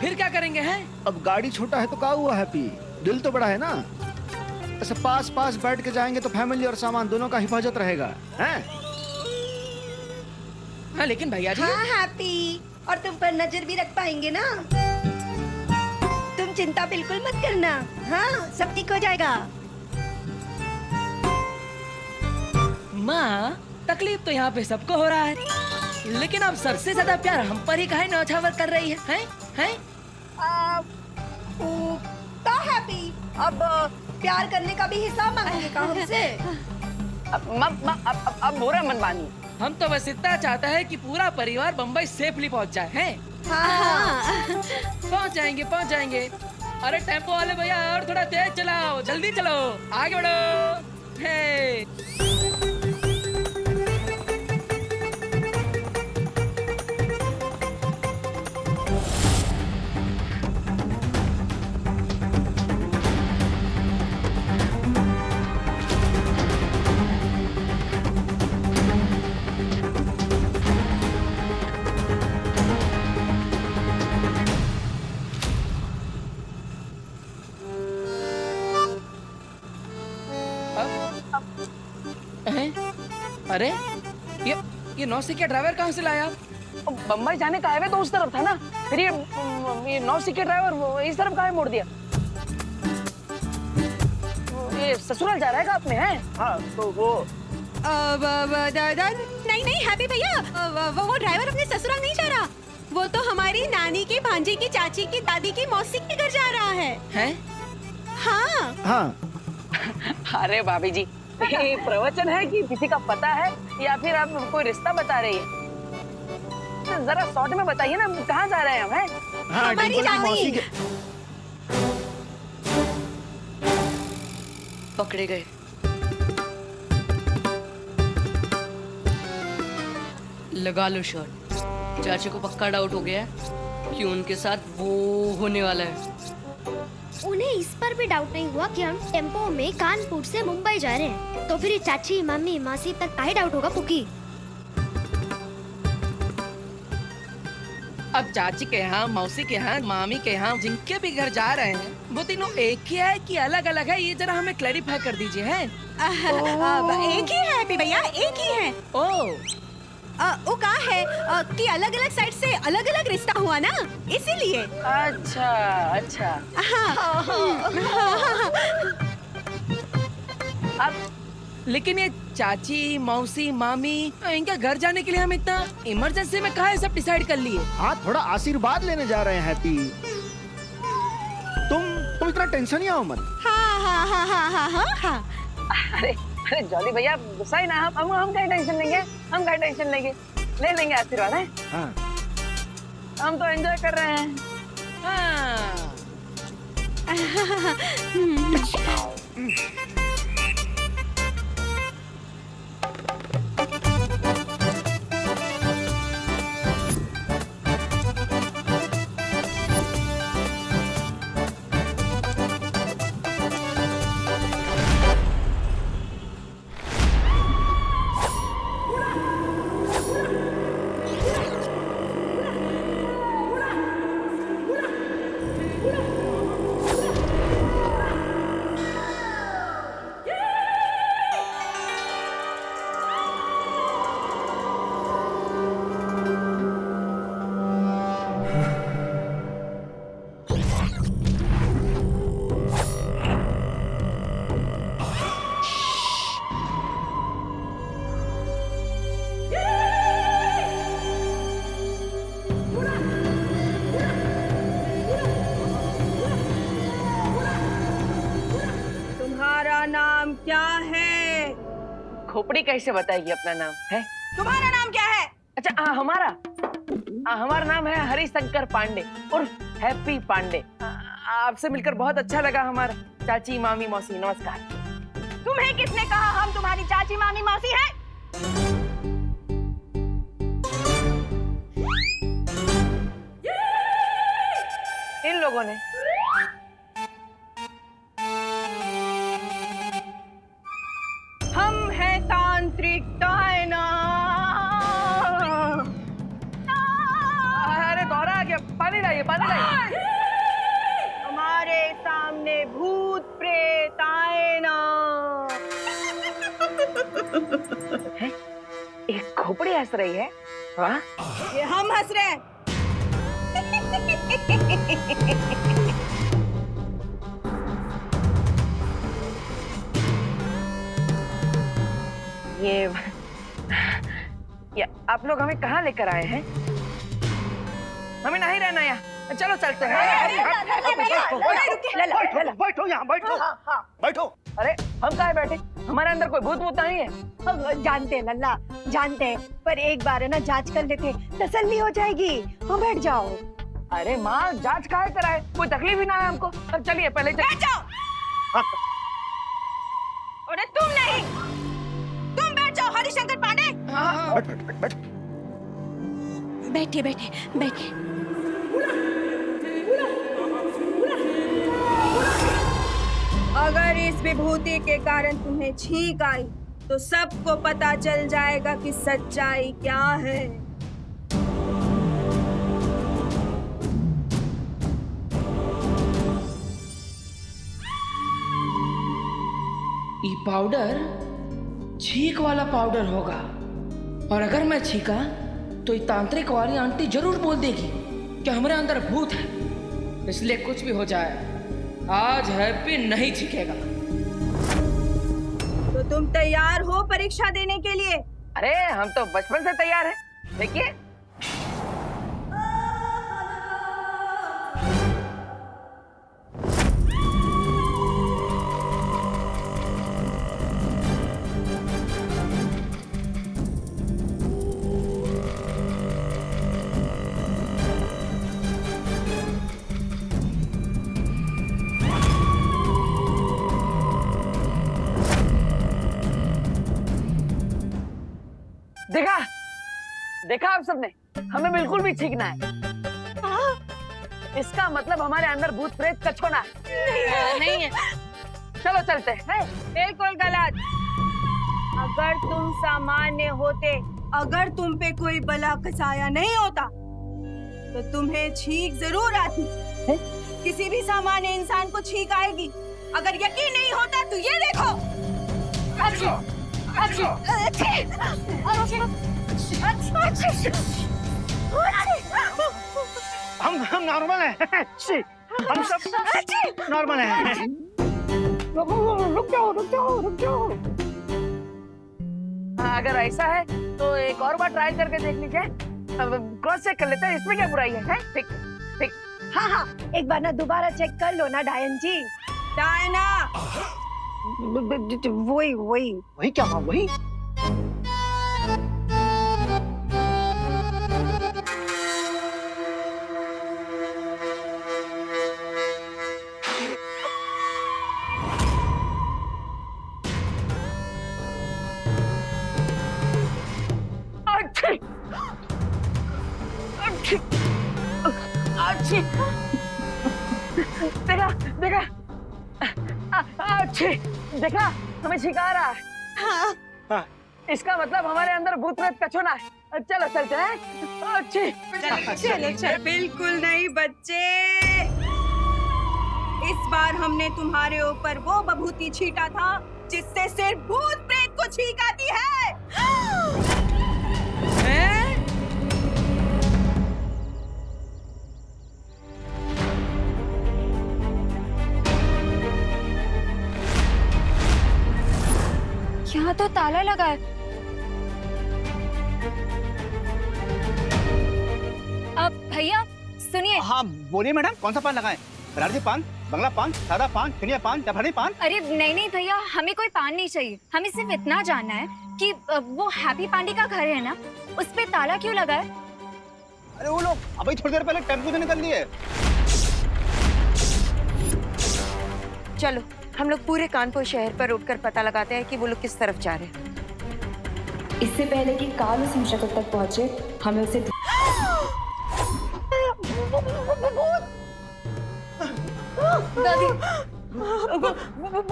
फिर क्या करेंगे हैं? अब गाड़ी छोटा है तो क्या हुआ हैप्पी, दिल तो बड़ा है ना। ऐसे पास पास बैठ के जाएंगे तो फैमिली और सामान दोनों का हिफाजत रहेगा, हैं? हाँ लेकिन भैया जी। हाँ हैप्पी, और तुम पर नजर भी रख पाएंगे ना। तुम चिंता बिल्कुल मत करना, हाँ सब ठीक हो जाएगा। माँ, तकलीफ तो यहाँ पे सबको हो रहा है, लेकिन अब सबसे ज्यादा प्यार हम पर ही काहे न्यौछावर कर रही है? हैं? तो हैप्पी, अब प्यार करने का भी हिसाब मांगेंगे का हमसे? अब बुरा मन मानिए। हम तो बस इतना चाहता है कि पूरा परिवार बम्बई सेफली पहुँच जाए, हैं? हाँ। पहुँच जाएंगे। अरे टेम्पो वाले भैया और थोड़ा तेज चलाओ, जल्दी चलो, आगे बढ़ो। हे अरे ये नौसिखिया ड्राइवर कहाँ से लाया? बम्बई जाने का हाईवे तो उस तरफ था ना, फिर ये नौसिखिया ड्राइवर इस तरफ काहे मोड़ दिया? ये ससुराल जा रहेगा अपने, हैं? हाँ तो वो नहीं हैप्पी भैया, वो ड्राइवर अपने ससुराल नहीं जा रहा। वो तो हमारी नानी की, भांजी की, चाची की, दादी की, मौसी के घर जा रहा है। हैं? हाँ हाँ। अरे भाभी जी, ये प्रवचन है कि किसी का पता है या फिर आप कोई रिश्ता बता रही है? तो जरा शॉर्ट में बताइए ना, कहाँ जा रहे हैं हम, हैं? हाँ, हमारी डिंपल की मौसी जानी। के। पकड़े गए। लगा लो शर्ट। चाची को पक्का डाउट हो गया है कि उनके साथ वो होने वाला है। उन्हें इस पर भी डाउट नहीं हुआ कि हम टेम्पो में कानपुर से मुंबई जा रहे हैं, तो फिर चाची, मम्मी, मासी तक काहे डाउट होगा पुकी? अब चाची के यहाँ, मौसी के यहाँ, मामी के यहाँ, जिनके भी घर जा रहे हैं, वो तीनों एक ही है कि अलग अलग है? ये जरा हमें क्लैरिफाई कर दीजिए, हैं? एक ही है हैप्पी भैया, एक ही है। ओह, वो कहा है कि अलग अलग साइड से अलग अलग रिश्ता हुआ ना, इसीलिए। अच्छा। अब लेकिन ये चाची, मौसी, मामी, इनके घर जाने के लिए हम इतना इमरजेंसी में कहाँ सब डिसाइड कर लिए? हाँ, थोड़ा आशीर्वाद लेने जा रहे हैं हैप्पी। तुम इतना टेंशन ही आओ मत। हाँ। अरे जॉली भैया, गुस्सा ही ना, हम क्या टेंशन लेंगे, ले लेंगे आशीर्वाद, है? हाँ। हम तो एंजॉय कर रहे हैं। हाँ। नाम क्या है? खोपड़ी कैसे बताएगी अपना नाम, है? तुम्हारा नाम क्या है? अच्छा, हमारा नाम है हरिशंकर पांडे उर्फ हैप्पी पांडे। आपसे मिलकर बहुत अच्छा लगा। हमारा चाची, मामी, मौसी, नमस्कार। तुम्हें किसने कहा हम तुम्हारी चाची, मामी, मौसी हैं? इन लोगों ने। हम हैं तांत्रिक तायना। अरे गौरा आ गया, पानी लाइए, पानी लाइए। हमारे सामने भूत प्रेत आए ना। हैं? एक खोपड़ी हंस रही है। वाह, ये हम हंस रहे हैं। ये आप लोग हमें कहाँ लेकर आए हैं? हमें नहीं रहना यहाँ, चलो चलते हैं। बैठो यहाँ, बैठो बैठो। अरे हम कहाँ बैठे? हमारे अंदर कोई भूत वूत नहीं है। जानते हैं लल्ला, जानते हैं, पर एक बार है ना जांच कर लेते, तसल्ली हो जाएगी। हाँ बैठ जाओ। अरे माँ, जांच काहे कराए? कोई तकलीफ ही ना है हमको। अब चलिए पहले बैठ जाओ। अरे तुम नहीं, तुम बैठ जाओ हरिशंकर पांडे। बैठ। बैठिए बैठिए बैठिए। अगर इस विभूति के कारण तुम्हें छींक आई तो सबको पता चल जाएगा कि सच्चाई क्या है। ये पाउडर छींक वाला पाउडर होगा, और अगर मैं छींका तो ये तांत्रिक वाली आंटी जरूर बोल देगी कि हमारे अंदर भूत है। इसलिए कुछ भी हो जाए, आज हैप्पी नहीं छींकेगा। तो तुम तैयार हो परीक्षा देने के लिए? अरे हम तो बचपन से तैयार हैं। देखिए, देखा देखा आप सबने, हमें बिल्कुल भी छींकना है। इसका मतलब हमारे अंदर भूत प्रेत कछोना है। नहीं है। चलो चलते हैं। बिल्कुल गलत। अगर तुम सामान्य होते, अगर तुम पे कोई बला कसाया नहीं होता तो तुम्हें छींक जरूर आती। किसी भी सामान्य इंसान को छींक आएगी। अगर यकीन नहीं होता तो ये देखो। हम नॉर्मल हैं। हम सब नॉर्मल हैं। रुक जाओ। अगर ऐसा है तो एक और बार ट्राई करके देख लीजिए। अब क्रॉस चेक कर लेते हैं, इसमें क्या बुराई है? ठीक। हाँ, एक बार ना दोबारा चेक कर लो ना डायन जी। डायना, वही क्या हुआ? वही देखा, हमें छिका रहा है। हाँ। इसका मतलब हमारे अंदर भूत प्रेत कछोना है। चलो चलते हैं। चलो। बिल्कुल नहीं बच्चे, इस बार हमने तुम्हारे ऊपर वो बभूति छीटा था जिससे सिर्फ भूत प्रेत को छींक आती है। यहाँ तो ताला लगा है। अब भैया सुनिए। हाँ बोलिए मैडम, कौन सा पान लगाएं? बनारसी पान, बंगला पान, सादा पान, चुनिया पान, जाफरानी पान? अरे नहीं भैया, हमें कोई पान नहीं चाहिए। हमें सिर्फ इतना जानना है कि वो हैप्पी पांडे का घर है ना, उस पे ताला क्यों लगा है? अरे वो लोग अभी थोड़ी देर पहले टेम्पो से निकल दिए। चलो हम लोग पूरे कानपुर शहर पर रुककर पता लगाते हैं कि वो लोग किस तरफ जा रहे हैं। इससे पहले कि काल उस शक्ल तक पहुंचे, हमें उसे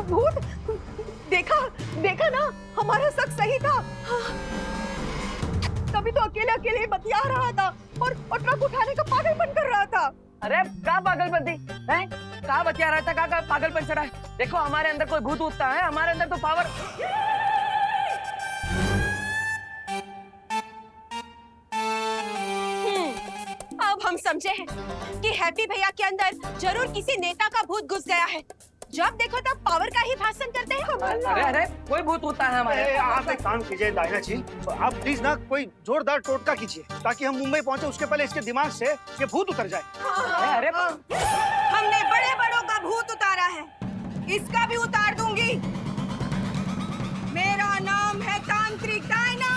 भूत, देखा ना, हमारा शक सही था। तभी तो अकेले बतिया रहा था और ट्रक उठाने का पागलपन कर रहा था। अरे का पागलपंती है, का बतिया रहा था, का पागलपन चढ़ा है। देखो हमारे अंदर कोई भूत उठता है, हमारे अंदर तो पावर। अब हम समझे हैं कि हैप्पी भैया के अंदर जरूर किसी नेता का भूत घुस गया है। जब देखो तब पावर का ही भाषण करते हैं। अरे अरे कोई भूत होता है हमारे। आप एक काम कीजिए डायना जी, आप प्लीज ना कोई जोरदार टोटका कीजिए ताकि हम मुंबई पहुंचे उसके पहले इसके दिमाग से ये भूत उतर जाए। अरे हमने बड़े बड़ों का भूत उतारा है, इसका भी उतार दूंगी। मेरा नाम है तांत्रिक डायना।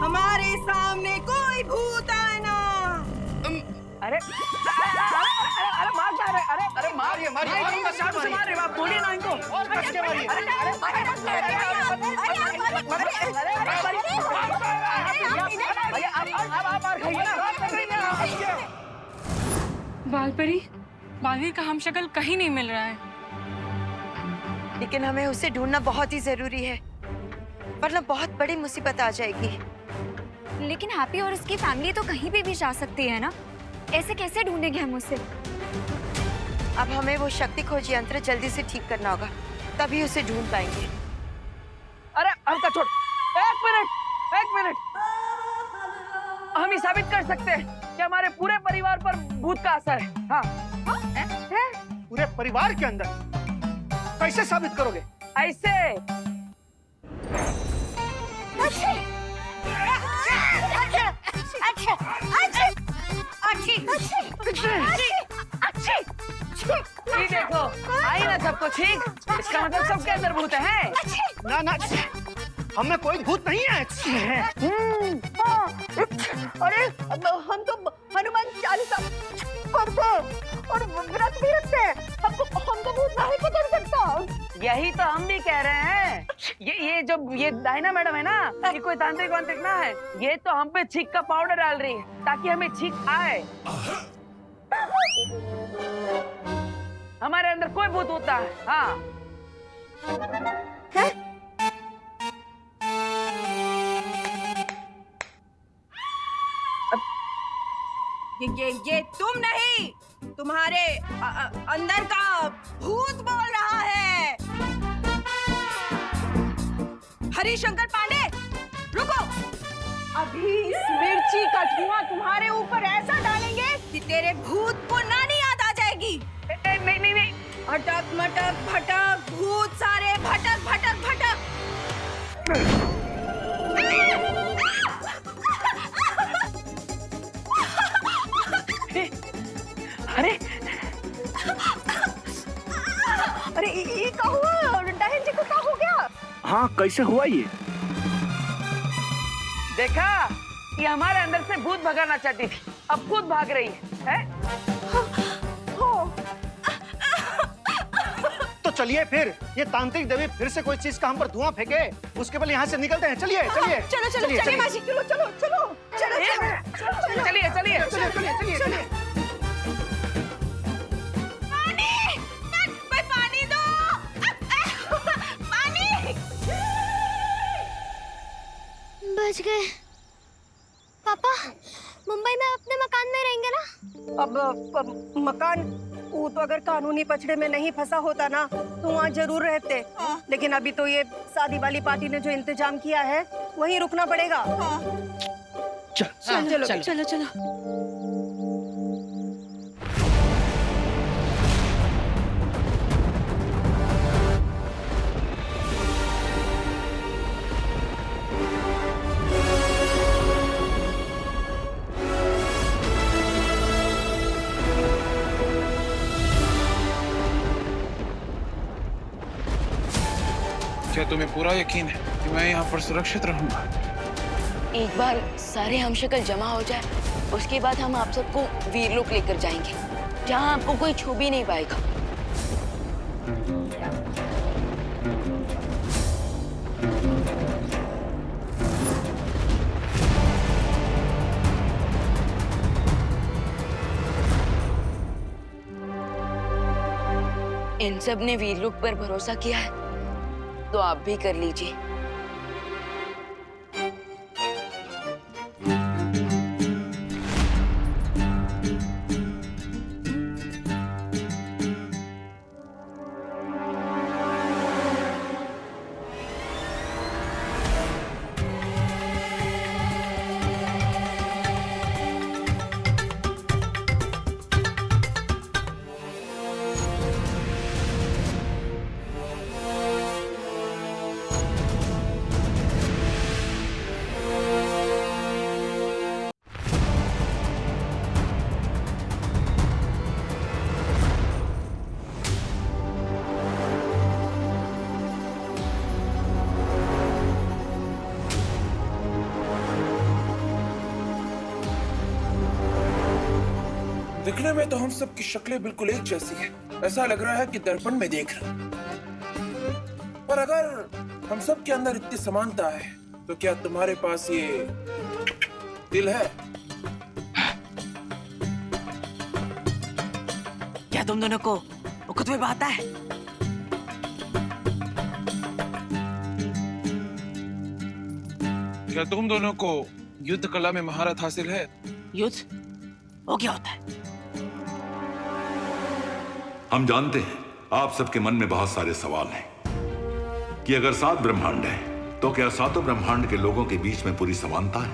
हमारे सामने कोई भूत आए ना। अरे अरे मार जा रहे, अरे मारिए मार रहे आप, बोलिए ना इनको। और कस के मारिए। बालपरी, बालवीर का हम शक्ल कहीं नहीं मिल रहा है। लेकिन हमें उसे ढूंढना बहुत ही जरूरी है, वरना बहुत बड़ी मुसीबत आ जाएगी। लेकिन हैप्पी और उसकी फैमिली तो कहीं भी जा सकती है ना, ऐसे कैसे ढूंढेंगे हम उसे? अब हमें वो शक्ति खोज यंत्र जल्दी से ठीक करना होगा, तभी उसे ढूंढ पाएंगे। अरे हल्का छोड़, एक मिनट। हम ही साबित कर सकते हैं कि हमारे पूरे परिवार पर भूत का असर है। हाँ पूरे परिवार के अंदर कैसे साबित करोगे? ऐसे ये देखो, आई ना सबको ठीक। इसका मतलब सबके अंदर भूत है। ना ना, हमें कोई भूत नहीं है। अरे हम तो हनुमान चालीसा पढ़ते और व्रत भी रखते हैं, हमको भूत नहीं पकड़ सकता। यही तो हम भी कह रहे हैं। ये डायना मैडम है ना, ये कोई तांत्रिक वांत्रिक ना है। ये तो हम पे छींक का पाउडर डाल रही है ताकि हमें छींक आए। हमारे अंदर कोई भूत होता है। हाँ ये तुम नहीं, तुम्हारे अंदर का भूत बोल रहा है। हरिशंकर पांडे, रुको। अभी इस मिर्ची का धुआं तुम्हारे ऊपर ऐसा डालेंगे कि तेरे भूत को नानी याद आ जाएगी। नहीं। अटक मटक भटक, भूत सारे भटक भटक भटक। अरे ये क्या हुआ? डायन जी को क्या हो गया? हाँ, कैसे हुआ ये? देखा, ये हमारे अंदर से भूत भगाना चाहती थी, अब खुद भाग रही है? तो चलिए फिर, ये तांत्रिक देवी फिर से कोई चीज का हम पर धुआं फेंके, उसके पहले यहाँ से निकलते हैं। चलिए चलिए चलो मासी, चलो। चलिए। पानी दो, पानी। बच गए। पापा, मुंबई में अपने मकान में रहेंगे ना? अब मकान, वो तो अगर कानूनी पचड़े में नहीं फंसा होता ना तो वहाँ जरूर रहते। लेकिन अभी तो ये शादी वाली पार्टी ने जो इंतजाम किया है वहीं रुकना पड़ेगा। चलो। क्या तुम्हें पूरा यकीन है कि मैं यहाँ पर सुरक्षित रहूंगा? एक बार सारे हमशक्ल जमा हो जाए, उसके बाद हम आप सबको वीरलोक लेकर जाएंगे, जहाँ आपको कोई छू भी नहीं पाएगा। इन सब ने वीरलोक पर भरोसा किया है, तो आप भी कर लीजिए। दिखने में तो हम सब की शक्लें बिल्कुल एक जैसी है। ऐसा लग रहा है कि दर्पण में देख रहे हैं। पर अगर हम सब के अंदर इतनी समानता है तो क्या तुम्हारे पास ये दिल है? क्या तुम दोनों को खुद में बात है? क्या तुम दोनों को युद्ध कला में महारत हासिल है? युद्ध वो क्या होता है? हम जानते हैं आप सबके मन में बहुत सारे सवाल हैं कि अगर 7 ब्रह्मांड हैं तो क्या सातों ब्रह्मांड के लोगों के बीच में पूरी समानता है?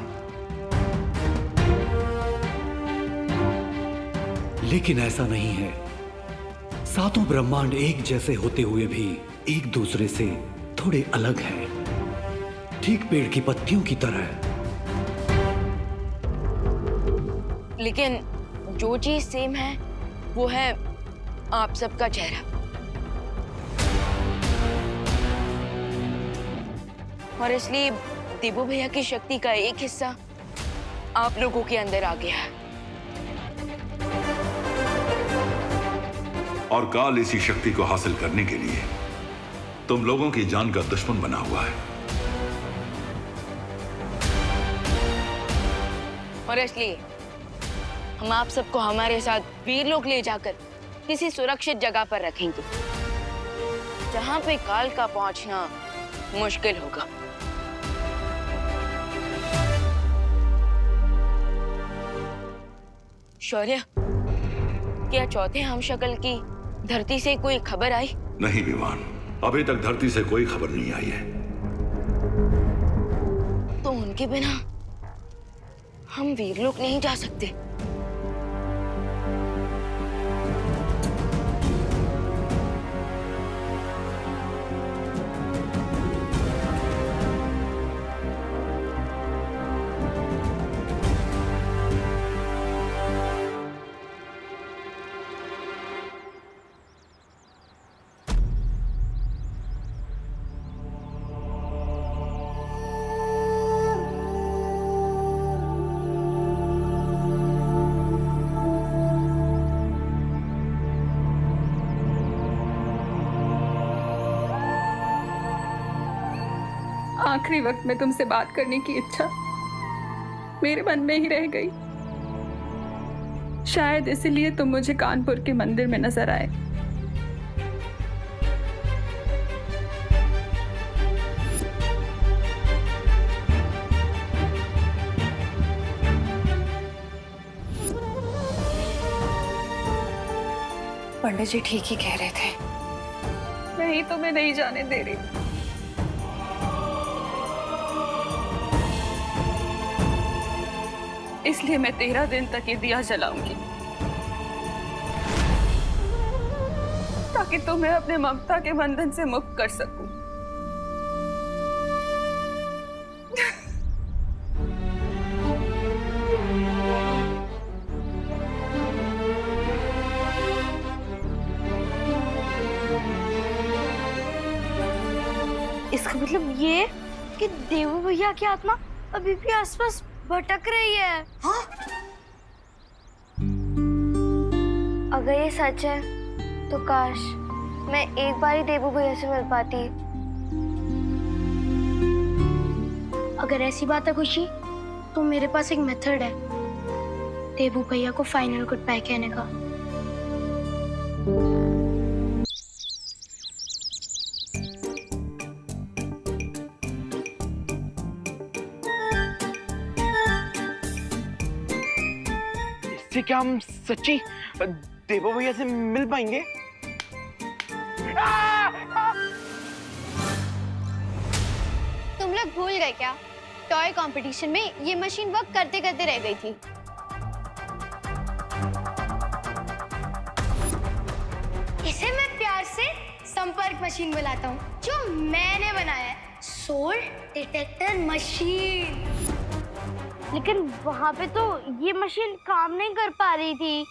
लेकिन ऐसा नहीं है। सातों ब्रह्मांड एक जैसे होते हुए भी एक दूसरे से थोड़े अलग हैं, ठीक पेड़ की पत्तियों की तरह। लेकिन जो चीज सेम है वो है आप सबका चेहरा। और इसलिए देवू भैया की शक्ति का एक हिस्सा आप लोगों के अंदर आ गया है। और काल इसी शक्ति को हासिल करने के लिए तुम लोगों की जान का दुश्मन बना हुआ है। और इसलिए हम आप सबको हमारे साथ वीरलोक ले जाकर किसी सुरक्षित जगह पर रखेंगे जहां पे काल का पहुंचना मुश्किल होगा। शौर्य, क्या चौथे हमशक्ल की धरती से कोई खबर आई? नहीं विवान, अभी तक धरती से कोई खबर नहीं आई है। तो उनके बिना हम वीरलोक नहीं जा सकते। आखिरी वक्त में तुमसे बात करने की इच्छा मेरे मन में ही रह गई। शायद इसलिए तुम मुझे कानपुर के मंदिर में नजर आए। पंडित जी ठीक ही कह रहे थे। मैं ही तुम्हें नहीं जाने दे रही। इसलिए मैं 13 दिन तक ये दिया जलाऊंगी ताकि तुम्हें अपने ममता के बंधन से मुक्त कर सकूं। इसका मतलब ये कि देवू भैया की आत्मा अभी भी आसपास भटक रही है। हाँ? अगर ये सच है तो काश मैं एक बार ही देवू भैया से मिल पाती। अगर ऐसी बात है खुशी, तो मेरे पास एक मेथड है देवू भैया को फाइनल गुड बाय कहने का। इससे क्या हम सच्ची देवो भैया से मिल पाएंगे? तुम लोग भूल गए क्या? टॉय कंपटीशन में ये मशीन वर्क करते करते रह गई थी। इसे मैं प्यार से संपर्क मशीन बुलाता हूँ, जो मैंने बनाया है, सोल डिटेक्टर मशीन। लेकिन वहाँ पे तो ये मशीन काम नहीं कर पा रही थी।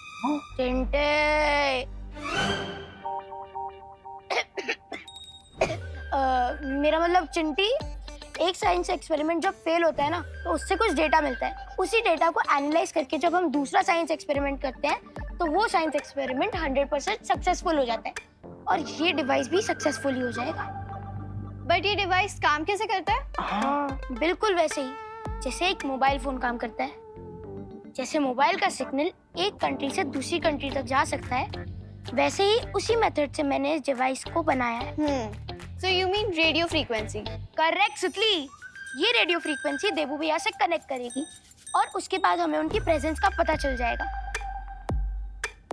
चिंटे, मेरा मतलब चिंटी, एक साइंस एक्सपेरिमेंट जब फेल होता है ना, तो उससे कुछ डेटा मिलता है। उसी डेटा को एनालाइज करके जब हम दूसरा साइंस एक्सपेरिमेंट करते हैं तो वो साइंस एक्सपेरिमेंट 100% सक्सेसफुल हो जाता है और ये डिवाइस भी सक्सेसफुल ही हो जाएगा। बट ये डिवाइस काम कैसे करता है? हाँ, बिल्कुल वैसे ही जैसे एक मोबाइल फोन काम करता है। जैसे मोबाइल का सिग्नल एक कंट्री से दूसरी कंट्री तक जा सकता है, वैसे ही उसी मेथड से मैंने इस डिवाइस को बनाया है। So you mean radio frequency? Correct सुतली, ये रेडियो फ्रीक्वेंसी देबू भैया से कनेक्ट करेगी और उसके बाद हमें उनकी प्रेजेंस का पता चल जाएगा।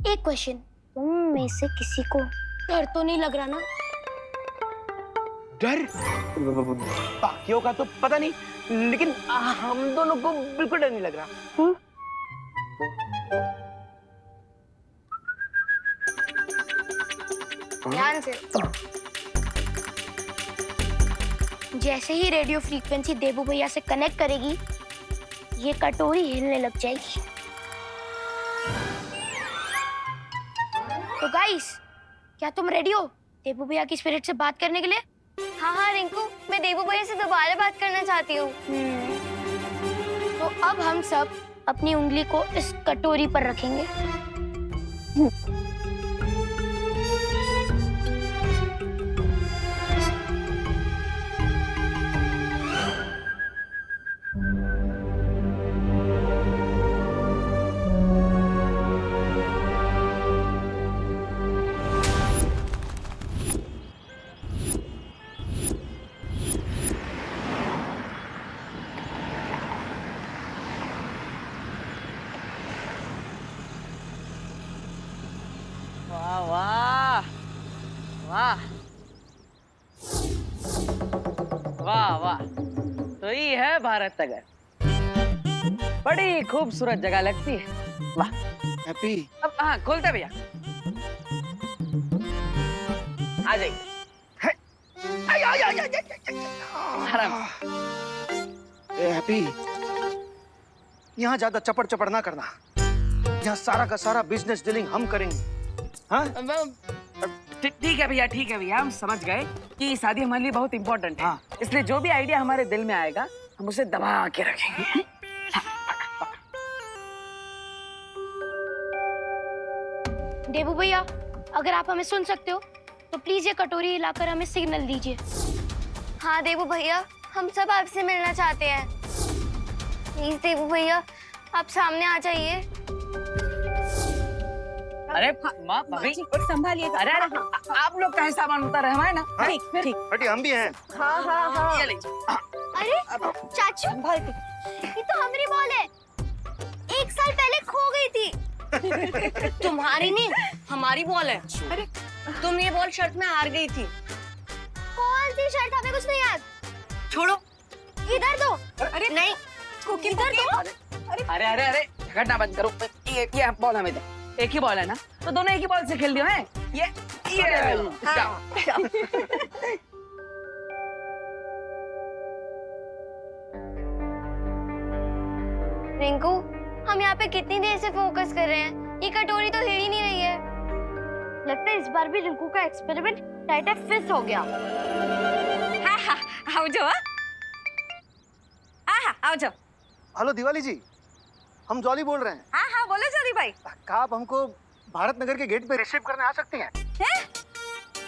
एक क्वेश्चन, तुम में से किसी को डर तो नहीं लग रहा ना? डर? बाकियों का तो पता नहीं, लेकिन हम दोनों को बिल्कुल डर नहीं लग रहा। ध्यान से। जैसे ही रेडियो फ्रीक्वेंसी देबू भैया से कनेक्ट करेगी, ये कटोरी हिलने लग जाएगी। तो गाइस, क्या तुम रेडी हो देबू भैया की स्पिरिट से बात करने के लिए? हाँ हाँ रिंकू, मैं देबू भैया से दोबारा बात करना चाहती हूँ। तो अब हम सब अपनी उंगली को इस कटोरी पर रखेंगे। वाह वाह वाह वाह वाह, तो ये है भारत नगर। बड़ी खूबसूरत जगह लगती है। वाह हैप्पी। अब हाँ खोलते भैया, आ जाइए। आराम। ए हैप्पी, यहाँ ज्यादा चपड़ चपड़ ना करना। यहाँ सारा का सारा बिजनेस डीलिंग हम करेंगे। हाँ? ठीक है भैया, ठीक है भैया, हम समझ गए कि शादी हमारे लिए बहुत इम्पोर्टेंट है। हाँ। इसलिए जो भी आइडिया हमारे दिल में आएगा हम उसे दबा के रखेंगे। देबू भैया, अगर आप हमें सुन सकते हो तो प्लीज ये कटोरी हिलाकर हमें सिग्नल दीजिए। हाँ देबू भैया, हम सब आपसे मिलना चाहते हैं। प्लीज देबू भैया, आप सामने आ जाइए। अरे माँ भाभी संभालिएगा। अरे आप लोग का सामान उतार रहे हैं ना? ठीक ठीक। हटी, हम भी हैं। हाँ हाँ हाँ। ये लीजिए। अरे चाचू, ये तो हमारी बॉल है, 1 साल पहले खो गई थी। तुम्हारी नहीं, हमारी बॉल है। अरे तुम ये बॉल शर्ट में हार गई थी। कौन सी शर्ट? हमें कुछ नहीं याद। छोड़ो, इधर दो। अरे नहीं, इधर दो। अरे अरे अरे झगड़ना बंद करो। ये बॉल हमें दे। एक ही बॉल है ना, तो दोनों एक ही बॉल से खेल लियो हैं। ये रिंकू, हम यहाँ पे कितनी देर से फोकस कर रहे हैं, ये कटोरी तो हिल ही नहीं रही है। लगता है इस बार भी रिंकू का एक्सपेरिमेंट टाइट फिक्स हो गया। हाँ हाँ, आओ जाओ। हाँ आओ जाओ। हेलो दिवाली जी, हम जॉली बोल रहे हैं। हाँ हाँ बोलो जॉली भाई। क्या आप हमको भारत नगर के गेट पे रिसीव करने आ सकती हैं? हैं?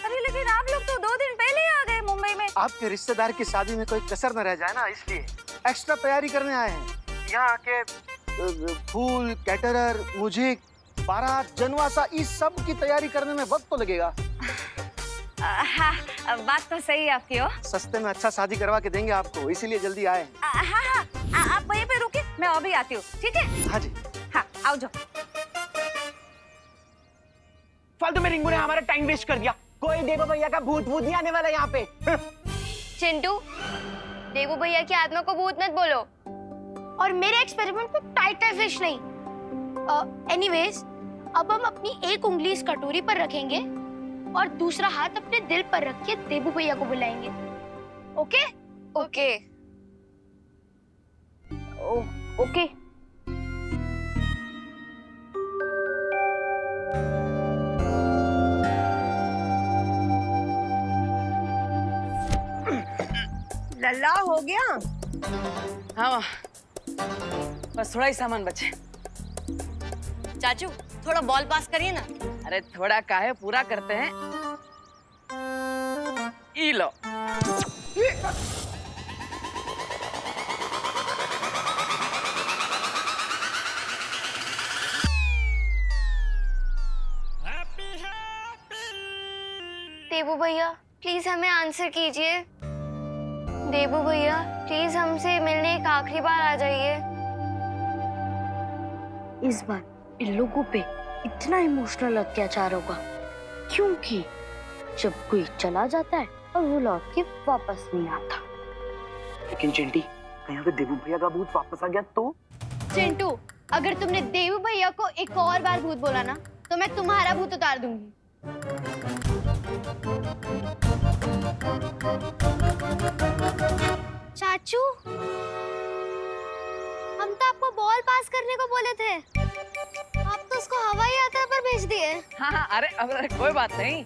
अरे लेकिन आप लोग तो 2 दिन पहले ही आ गए मुंबई में। आपके रिश्तेदार की शादी में कोई कसर न रह जाए ना, इसलिए एक्स्ट्रा तैयारी करने आए हैं। यहाँ आके फूल, कैटरर, म्यूजिक, बारात, जनवासा, इस सब की तैयारी करने में वक्त तो लगेगा। हाँ, बात तो सही है आपकी। हो सस्ते में अच्छा शादी करवा के देंगे आपको, इसीलिए जल्दी आए। हाँ हाँ, आप वहीं पे रुके, मैं अभी आती हूँ। ठीक है? हाँ जी। हाँ आओ जाओ। फालतू में रिंकू ने हमारा टाइम वेस्ट कर दिया। कोई देबू भैया का भूत नहीं आने वाला यहाँ पे। चिंटू, देबू भैया की आत्मा को भूत मत बोलो। और मेरे एक्सपेरिमेंट पे टाइट फिश नहीं। एनीवेज, अब हम अपनी एक उंगली इस कटोरी पर रखेंगे और दूसरा हाथ अपने दिल पर रख के देबू भैया को बुलाएंगे। ओके? Okay okay. लल्ला हो गया? हाँ बस थोड़ा ही सामान बचे। चाचू, थोड़ा बॉल पास करिए ना। अरे थोड़ा काहे, पूरा करते हैं। ई लो। देबू भैया प्लीज हमें आंसर कीजिए। देबू भैया प्लीज हमसे मिलने एक आखिरी बार आ जाइए। इस बार इन लोगों पे इतना इमोशनल अत्याचार होगा क्योंकि जब कोई चला जाता है और वो लौट के वापस नहीं आता। लेकिन चिंटी, कहीं अगर देबू भैया का भूत वापस आ गया तो? चिंटू, अगर तुमने देबू भैया को एक और बार भूत बोला ना तो मैं तुम्हारा भूत उतार दूंगी। चाचू, हम तो आपको बॉल पास करने को बोले थे, आप तो उसको हवाई यात्रा पर भेज दिए। हाँ, अरे कोई बात नहीं,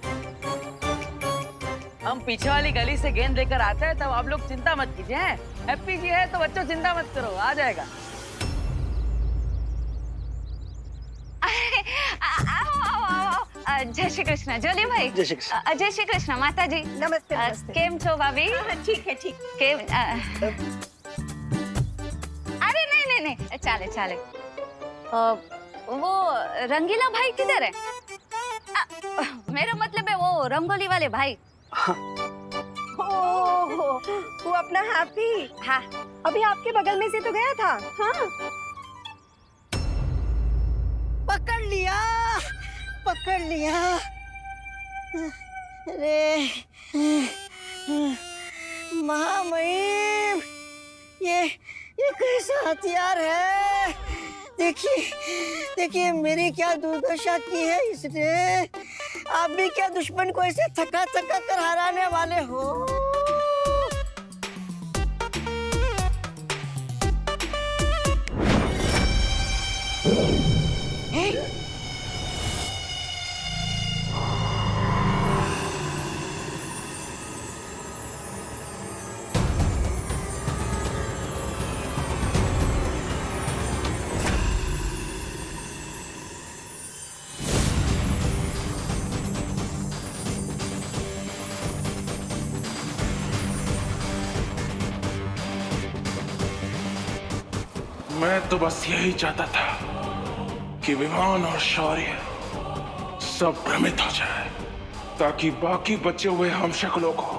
हम पीछे वाली गली से गेंद लेकर आते हैं, तब आप लोग चिंता मत कीजिए। हैप्पी जी है तो बच्चों चिंता मत करो, आ जाएगा। जय श्री कृष्ण जोली भाई। जय श्री कृष्ण। जय श्री कृष्ण माता जी। नमस्ते नमस्ते। केम छो भाभी? ठीक है ठीक। केम अरे नहीं नहीं नहीं चाले चाले। वो रंगीला भाई किधर है? मेरा मतलब है वो रंगोली वाले भाई। ओह, वो अपना हैप्पी। हाँ, अभी आपके बगल में से तो गया था। हाँ, पकड़ लिया, पकड़ लिया। अरे महामहिम, ये कैसा हथियार है? देखिए देखिए मेरी क्या दुर्दशा की है इसने। आप भी क्या दुश्मन को ऐसे थका थका कर हराने वाले हो? मैं तो बस यही चाहता था कि विमान और शौर्य सब भ्रमित हो जाए, ताकि बाकी बचे हुए हमशक्लों को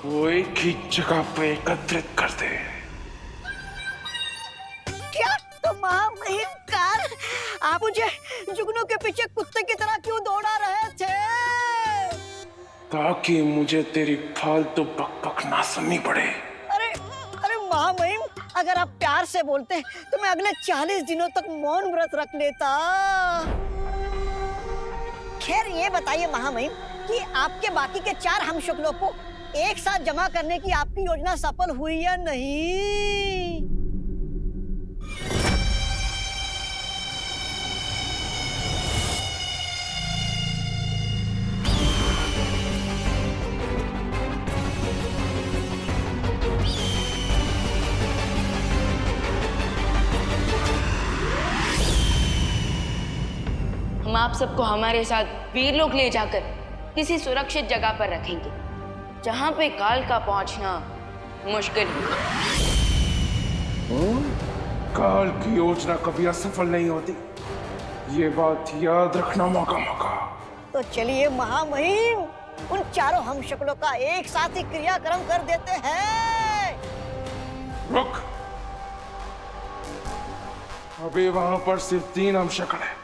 वो एक ही जगह पे एकत्रित कर दे। क्या तो महामहिम कार, आप मुझे जुगनू के पीछे कुत्ते की तरह क्यों दौड़ा रहे थे? ताकि मुझे तेरी फालतू बकबक ना सुननी पड़े। अरे अरे महामहिम, अगर आप प्यार से बोलते तो मैं अगले 40 दिनों तक मौन व्रत रख लेता। खैर ये बताइए महामहिम कि आपके बाकी के 4 हमशक्लों को एक साथ जमा करने की आपकी योजना सफल हुई या नहीं? हम आप सबको हमारे साथ वीरलोक ले जाकर किसी सुरक्षित जगह पर रखेंगे, जहां पे काल का पहुंचना मुश्किल होगा। काल की योजना कभी असफल नहीं होती, ये बात याद रखना। मौका तो चलिए महामहिम, उन 4 हमशक्लों का एक साथ ही क्रियाक्रम कर देते हैं। रुक, अभी वहां पर सिर्फ 3 हमशक्ल है।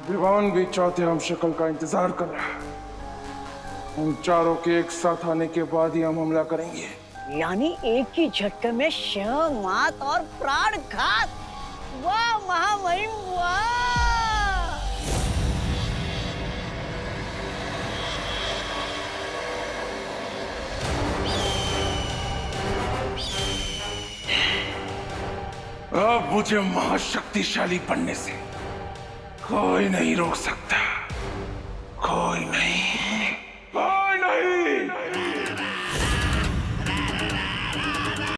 विवान भी चौथे हमशक्ल का इंतजार कर रहा है। उन 4 के एक साथ आने के बाद ही हम हमला करेंगे। यानी एक ही झटके में शिव, मात और प्राण घात। वाह महामहिम वाह! अब मुझे महाशक्तिशाली बनने से कोई नहीं रोक सकता। कोई नहीं, कोई नहीं।